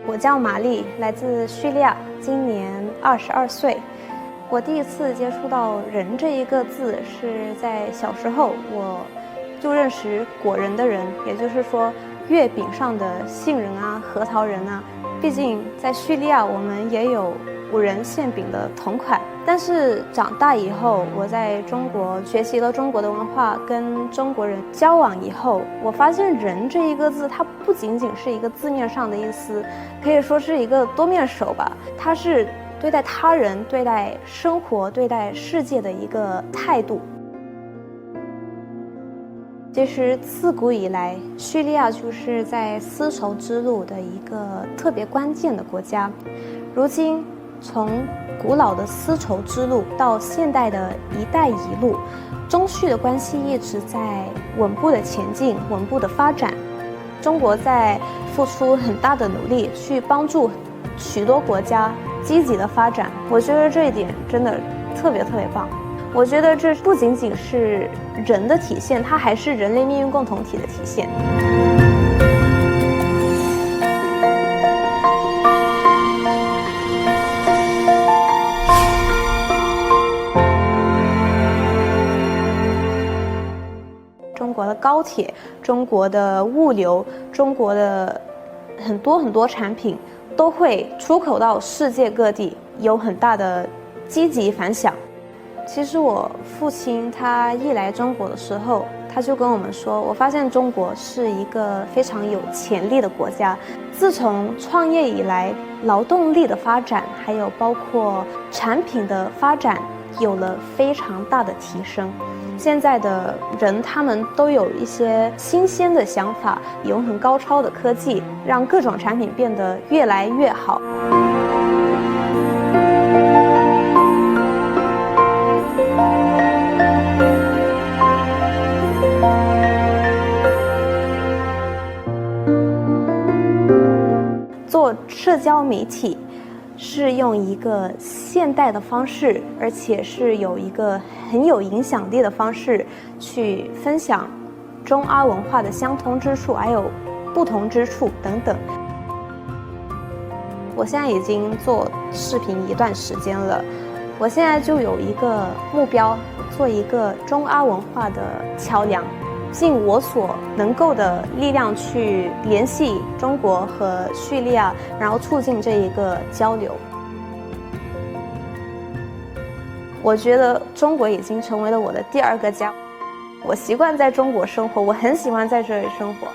我叫玛丽，来自叙利亚，今年22岁。我第一次接触到“人”这一个字是在小时候，我就认识果仁的仁，也就是说月饼上的杏仁啊、核桃仁啊。毕竟在叙利亚，我们也有5仁馅饼的同款。但是长大以后，我在中国学习了中国的文化，跟中国人交往以后，我发现“人”这一个字，它不仅仅是一个字面上的意思，可以说是一个多面手吧。它是对待他人、对待生活、对待世界的一个态度。其实自古以来，叙利亚就是在丝绸之路的一个特别关键的国家。如今，从古老的丝绸之路到现代的一带一路，中叙的关系一直在稳步的前进、稳步的发展。中国在付出很大的努力去帮助许多国家积极的发展，我觉得这一点真的特别棒。我觉得这不仅仅是人的体现，它还是人类命运共同体的体现。中国的高铁、中国的物流、中国的很多产品都会出口到世界各地，有很大的积极反响。其实我父亲他一来中国的时候，他就跟我们说，我发现中国是一个非常有潜力的国家。自从创业以来，劳动力的发展，还有包括产品的发展，有了非常大的提升。现在的人他们都有一些新鲜的想法，有很高超的科技，让各种产品变得越来越好。做社交媒体是用一个现代的方式，而且是有一个很有影响力的方式去分享中阿文化的相通之处，还有不同之处等等。我现在已经做视频一段时间了，我现在就有一个目标，做一个中阿文化的桥梁，尽我所能够的力量去联系中国和叙利亚，然后促进这一个交流。我觉得中国已经成为了我的第2个家，我习惯在中国生活，我很喜欢在这里生活。